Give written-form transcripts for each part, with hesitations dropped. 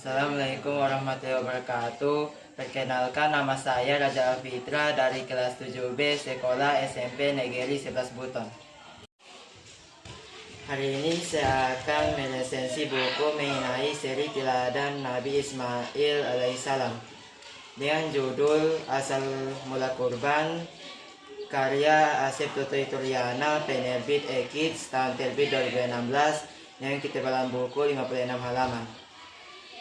Assalamualaikum warahmatullahi wabarakatuh. Perkenalkan, nama saya Raja Alfitra dari kelas 7B Sekolah SMP Negeri 11 Buton. Hari ini saya akan meresensi buku mengenai seri teladan Nabi Ismail alaihissalam dengan judul Asal Mula Kurban, karya Asep Tutoriana, penerbit Ekids, tahun terbit 2016, yang ketebalan buku 56 halaman.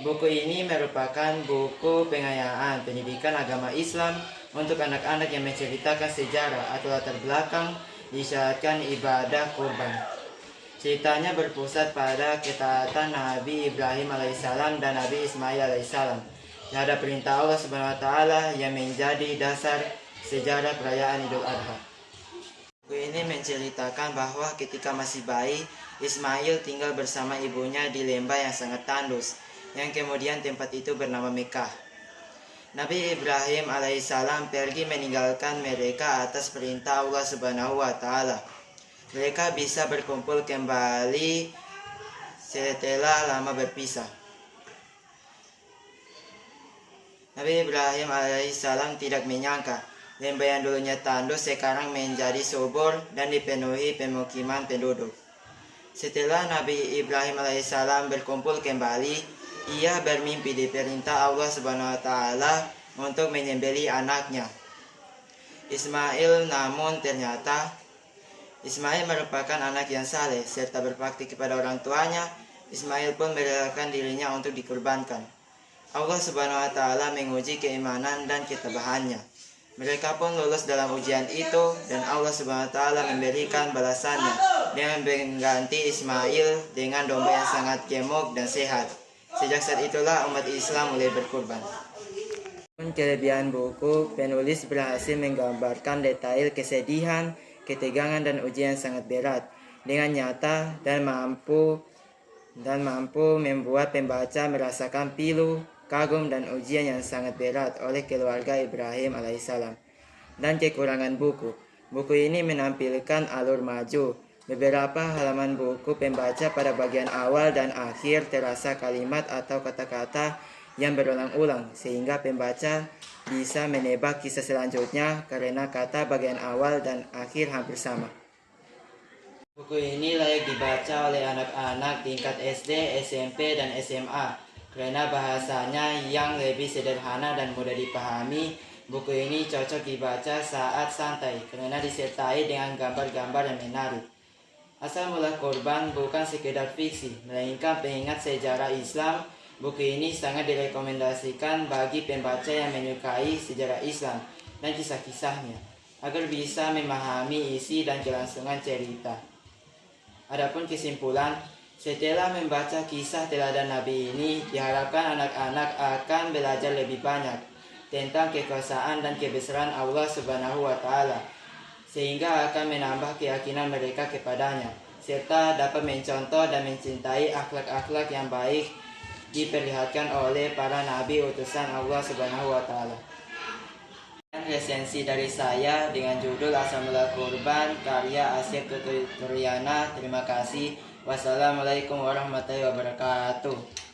Buku ini merupakan buku pengayaan pendidikan agama Islam untuk anak-anak yang menceritakan sejarah atau latar belakang disyariatkan ibadah kurban. Ceritanya berpusat pada ketaatan Nabi Ibrahim alaihissalam dan Nabi Ismail alaihissalam terhadap perintah Allah Subhanahu wa taala yang menjadi dasar sejarah perayaan Idul Adha. Buku ini menceritakan bahwa ketika masih bayi, Ismail tinggal bersama ibunya di lembah yang sangat tandus, yang kemudian tempat itu bernama Mekah. Nabi Ibrahim alaihissalam pergi meninggalkan mereka atas perintah Allah Subhanahu wa taala. Mereka bisa berkumpul kembali setelah lama berpisah. Nabi Ibrahim alaihissalam tidak menyangka lembah yang dulunya tandus sekarang menjadi subur dan dipenuhi pemukiman penduduk. Setelah Nabi Ibrahim alaihissalam berkumpul kembali, ia bermimpi diperintah Allah Subhanahu wa taala untuk menyembelih anaknya Ismail. Namun ternyata Ismail merupakan anak yang saleh serta berbakti kepada orang tuanya. Ismail pun merelakan dirinya untuk dikurbankan. Allah Subhanahu wa taala menguji keimanan dan ketabahannya. Mereka pun lulus dalam ujian itu dan Allah Subhanahu wa taala memberikan balasannya dengan mengganti Ismail dengan domba yang sangat gemuk dan sehat. Sejak saat itulah umat Islam mulai berkurban. Kelebihan buku, penulis berhasil menggambarkan detail kesedihan, ketegangan dan ujian sangat berat dengan nyata dan mampu membuat pembaca merasakan pilu, kagum dan ujian yang sangat berat oleh keluarga Ibrahim alaihissalam. Dan kekurangan buku ini menampilkan alur maju. Beberapa halaman buku pembaca pada bagian awal dan akhir terasa kalimat atau kata-kata yang berulang-ulang, sehingga pembaca bisa menebak kisah selanjutnya karena kata bagian awal dan akhir hampir sama. Buku ini layak dibaca oleh anak-anak tingkat SD, SMP, dan SMA karena bahasanya yang lebih sederhana dan mudah dipahami. Buku ini cocok dibaca saat santai karena disertai dengan gambar-gambar yang menarik. Asal Mula Kurban bukan sekedar fiksi, melainkan pengingat sejarah Islam. Buku ini sangat direkomendasikan bagi pembaca yang menyukai sejarah Islam dan kisah-kisahnya, agar bisa memahami isi dan kelangsungan cerita. Adapun kesimpulan, setelah membaca kisah teladan Nabi ini, diharapkan anak-anak akan belajar lebih banyak tentang kekuasaan dan kebesaran Allah Subhanahu wa taala, sehingga akan menambah keyakinan mereka kepadanya, serta dapat mencontoh dan mencintai akhlak-akhlak yang baik diperlihatkan oleh para nabi utusan Allah Subhanahu wa taala. Resensi dari saya dengan judul Asal Mula Kurban, karya Asep Tutoriana. Terima kasih. Wassalamualaikum warahmatullahi wabarakatuh.